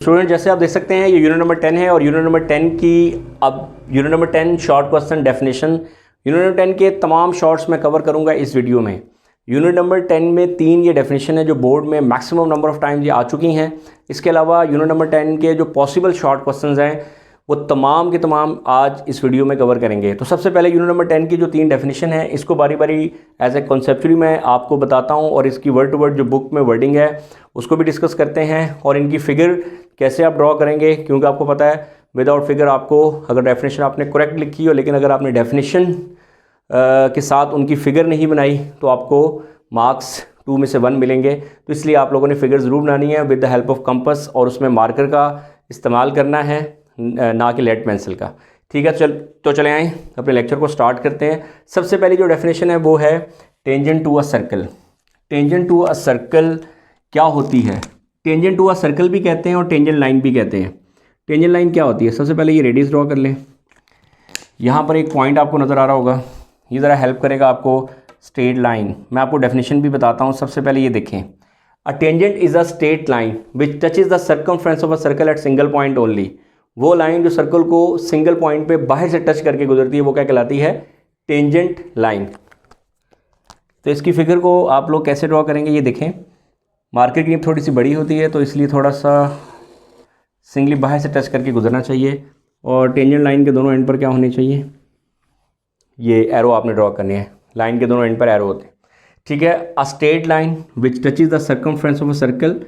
Student जैसे आप देख सकते हैं ये यूनिट नंबर 10 है और यूनिट नंबर 10 की अब unit number 10 short question definition unit number 10 के तमाम शॉर्ट्स मैं कवर करूंगा इस वीडियो में। यूनिट नंबर 10 में 3 ये डेफिनेशन है जो बोर्ड में मैक्सिमम नंबर ऑफ टाइम्स ये आ चुकी हैं। इसके अलावा यूनिट नंबर 10 के जो पॉसिबल शॉर्ट क्वेश्चंस हैं वो तमाम के तमाम आज इस वीडियो में कवर करेंगे। तो सबसे पहले यूनिट नंबर 10 की जो 3 डेफिनेशन है इसको बारी बारी एज ए कॉन्सेप्चुअली मैं आपको बताता हूँ और इसकी वर्ड टू वर्ड जो बुक में वर्डिंग है उसको भी डिस्कस करते हैं और इनकी फिगर कैसे आप ड्रॉ करेंगे, क्योंकि आपको पता है विदाउट फिगर आपको अगर डेफिनेशन आपने करेक्ट लिखी हो लेकिन अगर आपने डेफिनेशन के साथ उनकी फिगर नहीं बनाई तो आपको मार्क्स 2 में से 1 मिलेंगे। तो इसलिए आप लोगों ने फिगर ज़रूर बनानी है with the help of compass और उसमें मार्कर का इस्तेमाल करना है ना कि लेड पेंसिल का। ठीक है, चले आएँ अपने लेक्चर को स्टार्ट करते हैं। सबसे पहली जो डेफिनेशन है वो है tangent to a circle. Tangent to a circle क्या होती है? टेंजेंट टू अ सर्कल भी कहते हैं और टेंजेंट लाइन भी कहते हैं। टेंजेंट लाइन क्या होती है? सबसे पहले ये रेडियस ड्रॉ कर लें। यहाँ पर एक पॉइंट आपको नज़र आ रहा होगा, ये ज़रा हेल्प करेगा आपको। स्ट्रेट लाइन, मैं आपको डेफिनेशन भी बताता हूँ। सबसे पहले ये देखें, a tangent is a straight line which touches the circumference of a circle eight single point only. वो लाइन जो सर्कल को सिंगल पॉइंट पे बाहर से टच करके गुजरती है वो क्या कहलाती है? Tangent line. तो इसकी फिगर को आप लोग कैसे ड्रॉ करेंगे ये देखें। मार्कर की थोड़ी सी बड़ी होती है तो इसलिए थोड़ा सा सिंगली बाहर से टच करके गुजरना चाहिए और टेंजेंट लाइन के दोनों एंड पर क्या होने चाहिए? ये एरो आपने ड्रॉ करने हैं। लाइन के दोनों एंड पर एरो होते हैं। ठीक है, अ straight line which touches the circumference of a circle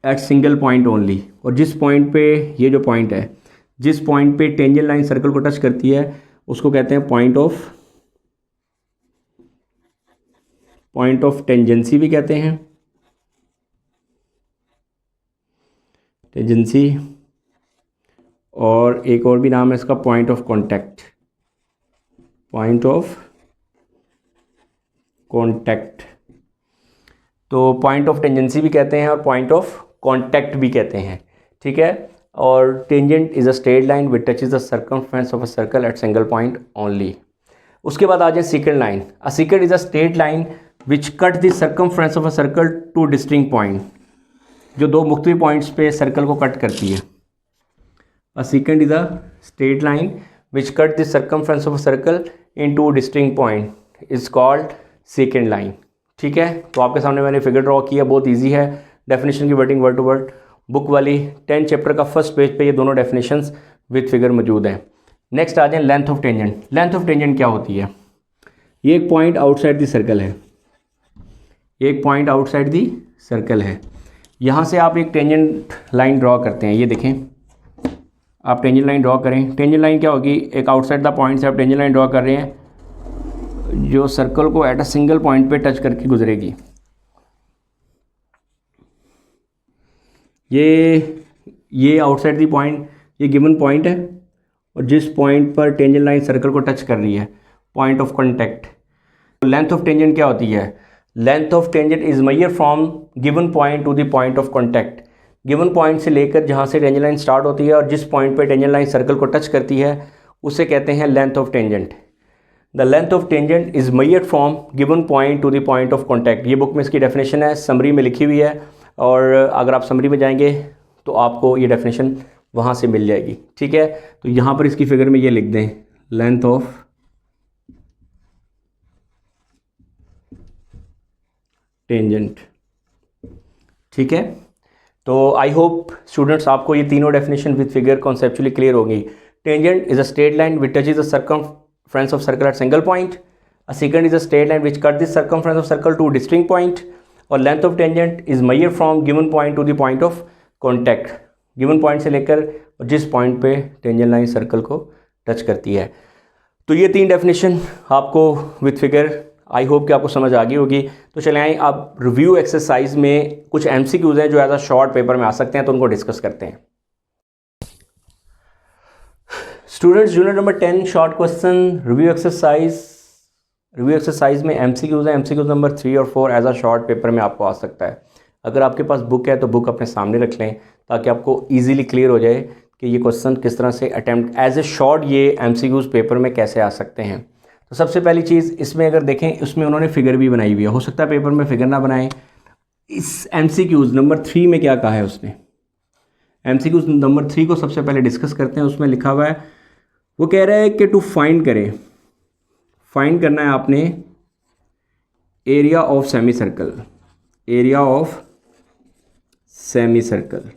eight single point only. और जिस पॉइंट पे ये जो पॉइंट है, जिस पॉइंट पे टेंजेंट लाइन सर्कल को टच करती है उसको कहते हैं पॉइंट ऑफ टेंजेंसी भी कहते हैं, टेंजेंसी। और एक और भी नाम है इसका point of contact, point of contact. तो पॉइंट ऑफ टेंजेंसी भी कहते हैं और पॉइंट ऑफ कांटेक्ट भी कहते हैं। ठीक है, और tangent is a straight line which touches the circumference of a circle eight single point only. उसके बाद आ जाए secant line. A secant is a straight line which cut the circumference of a circle to distinct point, जो दो मुख्तलिफ points पे circle को cut करती है। A secant is a straight line which cut the circumference of a circle in two distinct point is called secant line. ठीक है, तो आपके सामने मैंने फिगर ड्रॉ किया, बहुत इजी है। डेफिनेशन की wording word to word book वाली 10 चैप्टर का फर्स्ट पेज पे ये दोनों डेफिनेशंस विद फिगर मौजूद हैं। नेक्स्ट आ जाए length of tangent. Length of tangent क्या होती है? ये एक पॉइंट आउटसाइड द सर्कल है, ये एक पॉइंट आउटसाइड द सर्कल है। यहाँ से आप एक टेंजेंट लाइन ड्रॉ करते हैं। ये देखें, आप टेंजेंट लाइन ड्रॉ करें। टेंजेंट लाइन क्या होगी? एक आउटसाइड द पॉइंट से आप टेंजेंट लाइन ड्रॉ कर रहे हैं जो सर्कल को एट अ सिंगल पॉइंट पे टच करके गुजरेगी। ये आउटसाइड दी पॉइंट, ये गिवन पॉइंट है और जिस पॉइंट पर टेंजेंट लाइन सर्कल को टच कर रही है, point of contact. Length of tangent क्या होती है? Length of tangent is measure from given point two the point of contact. Given point से लेकर जहाँ से टेंजेंट लाइन स्टार्ट होती है और जिस पॉइंट पर टेंजेंट लाइन सर्कल को टच करती है उसे कहते हैं length of tangent. The length of tangent is measured from given point two the point of contact. ये बुक में इसकी डेफिनेशन है, समरी में लिखी हुई है और अगर आप समरी में जाएंगे तो आपको ये डेफिनेशन वहाँ से मिल जाएगी। ठीक है, तो यहाँ पर इसकी फिगर में ये लिख दें, लेंथ ऑफ टेंजेंट। ठीक है, तो आई होप स्टूडेंट्स आपको ये तीनों definition with figure conceptually clear होगी। Tangent is a straight line which touches the circumference of circle at single point. A secant is a straight line which cut the circumference of circle to distinct point. और length of tangent is measured from given point to the point of contact. given point से लेकर जिस point पे tangent line circle को touch करती है। तो ये 3 डेफिनेशन आपको विद फिगर आई होप कि आपको समझ आ गई होगी। तो चले आए अब रिव्यू एक्सरसाइज में कुछ MCQs हैं जो एज अ शॉर्ट पेपर में आ सकते हैं, तो उनको डिस्कस करते हैं। Students, unit number 10 short question review exercise में MCQs हैं। MCQs नंबर 3 और 4 एज अ शॉर्ट पेपर में आपको आ सकता है। अगर आपके पास बुक है तो बुक अपने सामने रख लें ताकि आपको इजीली क्लियर हो जाए कि ये क्वेश्चन किस तरह से अटैम्प्ट एज ए शॉर्ट ये MCQs पेपर में कैसे आ सकते हैं। तो सबसे पहली चीज़ इसमें अगर देखें, इसमें उन्होंने फिगर भी बनाई हुई है। हो सकता है पेपर में फिगर ना बनाएं। इस MCQs नंबर 3 में क्या कहा है उसने? MCQ नंबर 3 को सबसे पहले डिस्कस करते हैं। उसमें लिखा हुआ है, वो कह रहा है कि टू फाइंड करें, फाइंड करना है आपने area of semi circle, area of semi circle,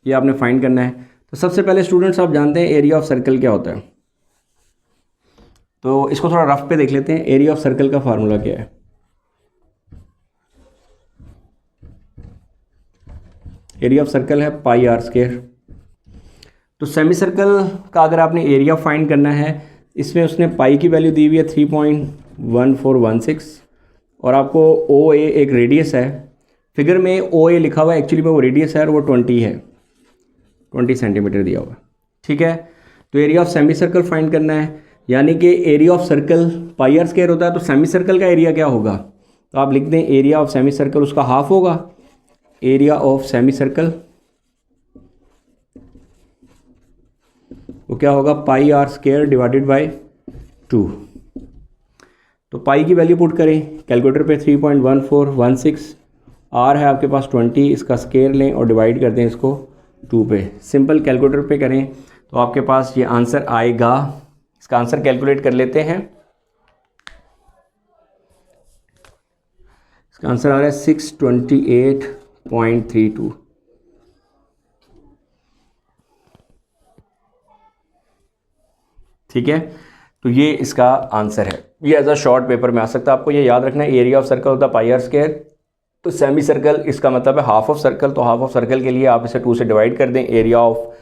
ये आपने फाइंड करना है। तो सबसे पहले स्टूडेंट्स आप जानते हैं एरिया ऑफ सर्कल क्या होता है, तो इसको थोड़ा रफ पे देख लेते हैं। एरिया ऑफ सर्कल का फार्मूला क्या है? एरिया ऑफ सर्कल है पाई आर स्क्वायर। तो सेमी सर्कल का अगर आपने एरिया फाइंड करना है, इसमें उसने पाई की वैल्यू दी हुई है 3.1416 और आपको ओ ए एक रेडियस है, फिगर में ओ ए लिखा हुआ है, एक्चुअली में वो रेडियस है और वो 20 है, 20 सेंटीमीटर दिया हुआ है। ठीक है, तो area of semi circle find करना है, यानी कि area of circle pi r square होता है, तो सेमी सर्कल का एरिया क्या होगा? तो आप लिख दें एरिया ऑफ सेमी सर्कल उसका हाफ होगा, एरिया ऑफ सेमी सर्कल वो क्या होगा? पाई आर स्क्वायर डिवाइडेड बाय 2। तो पाई की वैल्यू पुट करें कैलकुलेटर पे 3.1416, आर है आपके पास 20, इसका स्क्वायर लें और डिवाइड कर दें इसको 2 पे। सिंपल कैलकुलेटर पे करें तो आपके पास ये आंसर आएगा। इसका आंसर कैलकुलेट कर लेते हैं। इसका आंसर आ रहा है 628.32। ठीक है, तो ये इसका आंसर है। ये एज अ शॉर्ट पेपर में आ सकता है, आपको ये याद रखना है। एरिया ऑफ सर्कल होता है पाई आर स्क्वायर, तो सेमी सर्कल इसका मतलब है हाफ ऑफ सर्कल, तो हाफ ऑफ सर्कल के लिए आप इसे 2 से डिवाइड कर दें एरिया ऑफ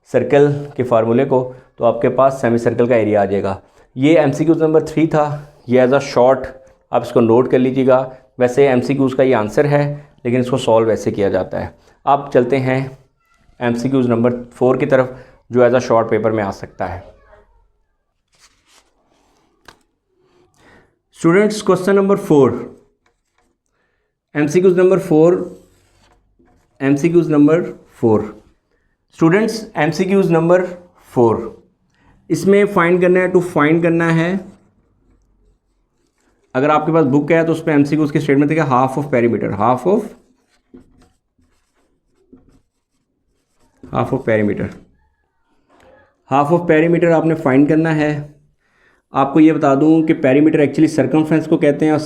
सर्कल के फार्मूले को, तो आपके पास सेमी सर्कल का एरिया आ जाएगा। ये MCQ नंबर 3 था, ये एज अ शॉर्ट आप इसको नोट कर लीजिएगा। वैसे MCQ का ये आंसर है, लेकिन इसको सॉल्व वैसे किया जाता है। अब चलते हैं MCQ नंबर 4 की तरफ, जो एज अ शॉर्ट पेपर में आ सकता है। Students, question number 4, MCQ number 4, MCQ number 4 students, MCQ number 4, इसमें फाइंड करना है, टू फाइंड करना है। अगर आपके पास बुक है तो उस पर MCQ की स्टेटमेंट है half of perimeter, half of perimeter, half of perimeter आपने फाइंड करना है। आपको ये बता दूं कि पेरीमीटर एक्चुअली सर्कमफ्रेंस को कहते हैं, और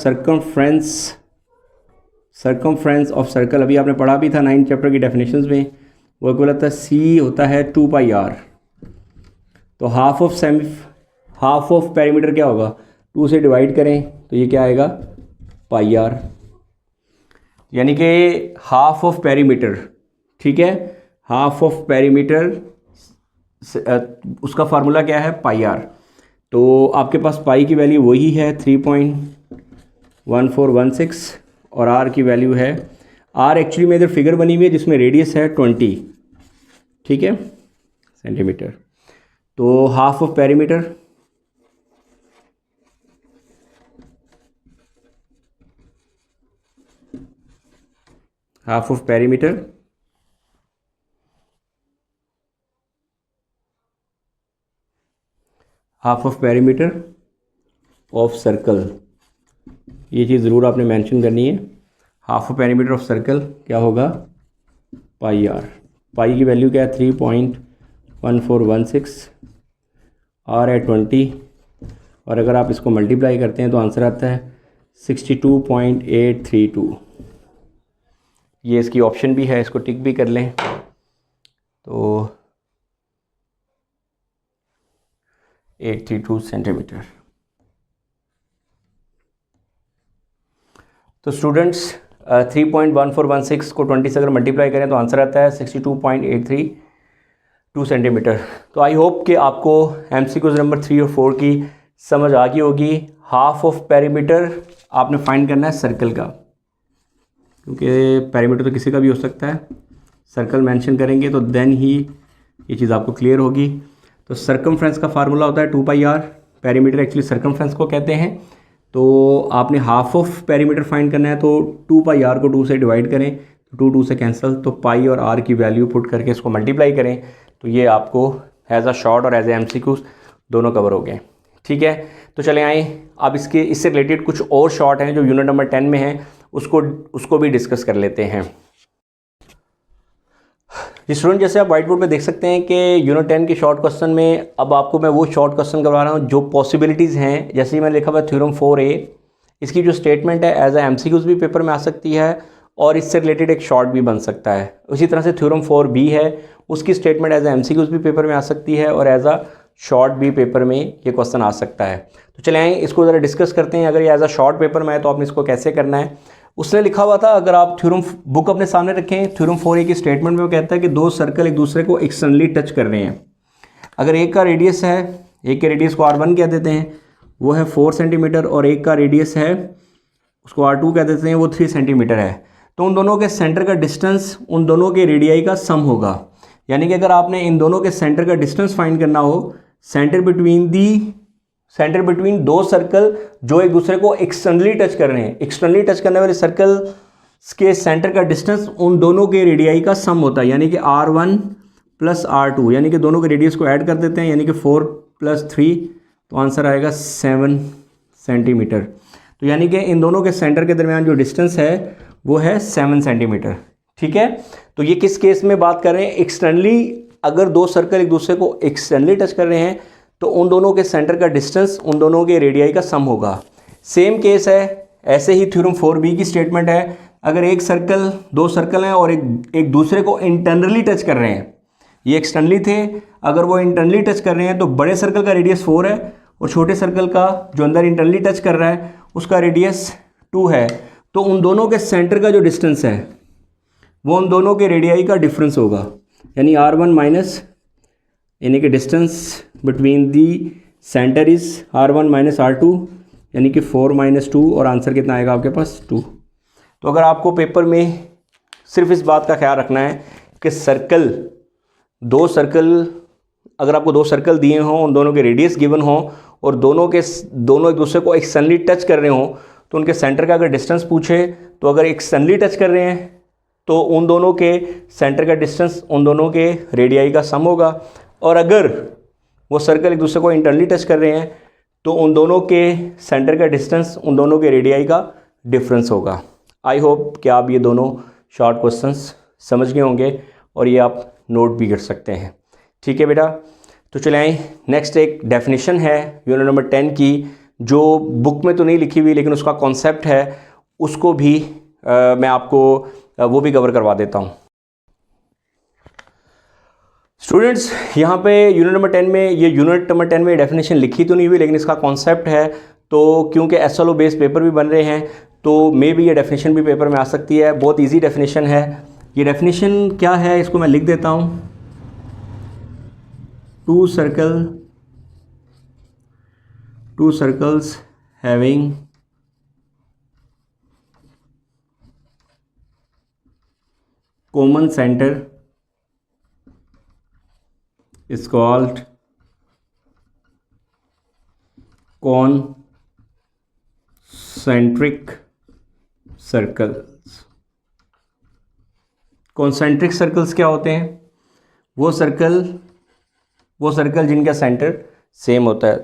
सर्कमफ्रेंस ऑफ सर्कल अभी आपने पढ़ा भी था 9th चैप्टर की डेफिनेशंस में, वो क्या होता है? C होता है 2 पाई आर। तो हाफ ऑफ पेरीमीटर क्या होगा? 2 से डिवाइड करें तो ये क्या आएगा? पाई आर, यानी कि हाफ ऑफ पेरीमीटर। ठीक है, हाफ ऑफ पेरीमीटर उसका फार्मूला क्या है? पाई आर। तो आपके पास पाई की वैल्यू वही है 3.1416 और आर की वैल्यू है, आर एक्चुअली में इधर फिगर बनी हुई है जिसमें रेडियस है 20, ठीक है, सेंटीमीटर। तो half of perimeter, half of perimeter half of perimeter of circle, ये चीज़ ज़रूर आपने मेंशन करनी है। Half of perimeter of circle क्या होगा? पाई आर। पाई की वैल्यू क्या है? 3.1416, आर है 20, और अगर आप इसको मल्टीप्लाई करते हैं तो आंसर आता है 62.832। ये इसकी ऑप्शन भी है, इसको टिक भी कर लें। तो 832 सेंटीमीटर। तो स्टूडेंट्स 3.1416 को 20 से अगर मल्टीप्लाई करें तो आंसर आता है 62.832 सेंटीमीटर। तो आई होप कि आपको MCQ नंबर 3 और 4 की समझ आ गई होगी। हाफ ऑफ पेरीमीटर आपने फाइंड करना है सर्कल का, क्योंकि पेरीमीटर तो किसी का भी हो सकता है, सर्कल मेंशन करेंगे तो देन ही ये चीज़ आपको क्लियर होगी। तो सर्कमफ्रेंस का फार्मूला होता है 2 पाई आर, पेरीमीटर एक्चुअली सर्कमफ्रेंस को कहते हैं। तो आपने हाफ ऑफ पेरीमीटर फाइंड करना है, तो 2 पाई आर को 2 से डिवाइड करें, तो 2 से कैंसिल, तो पाई और आर की वैल्यू पुट करके इसको मल्टीप्लाई करें, तो ये आपको एज अ शॉर्ट और एज ए MCQ दोनों कवर हो गए। ठीक है, तो चले आए अब इससे रिलेटेड कुछ और शॉर्ट हैं जो यूनिट नंबर 10 में हैं, उसको भी डिस्कस कर लेते हैं। स्टूडेंट, जैसे आप व्हाइट बोर्ड पे देख सकते हैं कि यूनिट 10 के शॉर्ट क्वेश्चन में अब आपको मैं वो शॉर्ट क्वेश्चन करवा रहा हूँ जो पॉसिबिलिटीज़ हैं। जैसे ही मैंने लिखा हुआ थ्योरम 4A, इसकी जो स्टेटमेंट है एज ए MCQs भी पेपर में आ सकती है और इससे रिलेटेड एक शॉर्ट भी बन सकता है। उसी तरह से थ्योरम 4B है, उसकी स्टेटमेंट एज ए MCQs भी पेपर में आ सकती है और एज अ शॉर्ट भी पेपर में ये क्वेश्चन आ सकता है। तो चले आए इसको ज़रा डिस्कस करते हैं। अगर ये एज अ शॉर्ट पेपर में है तो आपने इसको कैसे करना है। उसने लिखा हुआ था, अगर आप थ्योरम बुक अपने सामने रखें, थ्योरम 4A की स्टेटमेंट में वो कहता है कि दो सर्कल एक दूसरे को एक्सटर्नली टच कर रहे हैं। अगर एक का रेडियस है, एक के रेडियस को R1 कह देते हैं, वो है 4 सेंटीमीटर, और एक का रेडियस है उसको R2 कह देते हैं, वो 3 सेंटीमीटर है। तो उन दोनों के सेंटर का डिस्टेंस उन दोनों के रेडियाई का सम होगा। यानी कि अगर आपने इन दोनों के सेंटर का डिस्टेंस फाइंड करना हो, सेंटर बिटवीन दो सर्कल जो एक दूसरे को एक्सटर्नली टच कर रहे हैं, एक्सटर्नली टच करने वाले सर्कल के सेंटर का डिस्टेंस उन दोनों के रेडियाई का सम होता है। यानी कि R1 प्लस R2, यानी कि दोनों के रेडियस को ऐड कर देते हैं, यानी कि 4 + 3, तो आंसर आएगा 7 सेंटीमीटर। तो यानी कि इन दोनों के सेंटर के दरमियान जो डिस्टेंस है वो है 7 सेंटीमीटर। ठीक है, तो ये किस केस में बात कर रहे हैं? एक्सटर्नली, अगर दो सर्कल एक दूसरे को एक्सटर्नली टच कर रहे हैं तो उन दोनों के सेंटर का डिस्टेंस उन दोनों के रेडियाई का सम होगा। सेम केस है, ऐसे ही थ्योरम 4B की स्टेटमेंट है। अगर दो सर्कल हैं और एक दूसरे को इंटरनली टच कर रहे हैं, ये एक्सटर्नली थे, अगर वो इंटरनली टच कर रहे हैं तो बड़े सर्कल का रेडियस 4 है और छोटे सर्कल का जो अंदर इंटरनली टच कर रहा है उसका रेडियस 2 है। तो उन दोनों के सेंटर का जो डिस्टेंस है वो उन दोनों के रेडियाई का डिफरेंस होगा। यानी R1 माइनस, यानी कि distance between the centre is R1 minus R2, यानी कि 4 - 2, और आंसर कितना आएगा आपके पास 2। तो अगर आपको पेपर में सिर्फ इस बात का ख्याल रखना है कि अगर आपको दो सर्कल दिए हों, उन दोनों के रेडियस गिवन हों और दोनों एक दूसरे को एक्सटर्नली टच कर रहे हों, तो उनके सेंटर का अगर डिस्टेंस पूछे तो अगर एक्सटर्नली टच कर रहे हैं तो उन दोनों के सेंटर का डिस्टेंस उन दोनों के रेडियाई का सम होगा, और अगर वो सर्कल एक दूसरे को इंटरनली टच कर रहे हैं तो उन दोनों के सेंटर का डिस्टेंस उन दोनों के रेडियाई का डिफरेंस होगा। आई होप कि आप ये दोनों शॉर्ट क्वेश्चंस समझ गए होंगे और ये आप नोट भी कर सकते हैं। ठीक है बेटा, तो चले आए नेक्स्ट। एक डेफिनेशन है यूनिट नंबर 10 की जो बुक में तो नहीं लिखी हुई, लेकिन उसका कॉन्सेप्ट है, उसको भी मैं आपको वो भी कवर करवा देता हूँ। स्टूडेंट्स, यहाँ पे यूनिट नंबर 10 में डेफिनेशन लिखी तो नहीं हुई, लेकिन इसका कॉन्सेप्ट है। तो क्योंकि SLO बेस्ड पेपर भी बन रहे हैं तो मे भी ये डेफिनेशन भी पेपर में आ सकती है। बहुत इजी डेफिनेशन है। ये डेफिनेशन क्या है इसको मैं लिख देता हूँ। To circles having common centre is called concentric circles। Concentric circles क्या होते हैं? वो सर्कल जिनका सेंटर सेम होता है।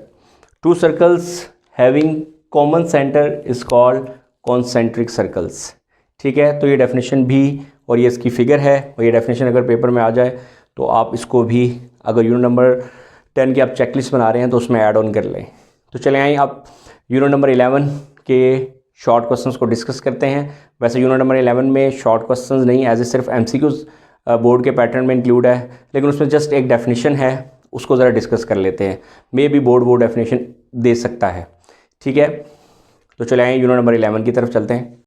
To circles having common centre is called concentric circles. ठीक है, तो ये डेफिनेशन भी और ये इसकी फिगर है, और ये डेफिनेशन अगर पेपर में आ जाए तो आप इसको भी, अगर यूनिट नंबर 10 की आप चेकलिस्ट बना रहे हैं तो उसमें ऐड ऑन कर लें। तो चले आइए आप यूनिट नंबर 11 के शॉर्ट क्वेश्चंस को डिस्कस करते हैं। वैसे यूनिट नंबर 11 में शॉर्ट क्वेश्चंस नहीं, एज ए सिर्फ MCQs बोर्ड के पैटर्न में इंक्लूड है, लेकिन उसमें जस्ट एक डेफिनेशन है, उसको ज़रा डिस्कस कर लेते हैं। मे भी बोर्ड वो डेफिनेशन दे सकता है। ठीक है, तो चले आइए यूनिट नंबर 11 की तरफ चलते हैं।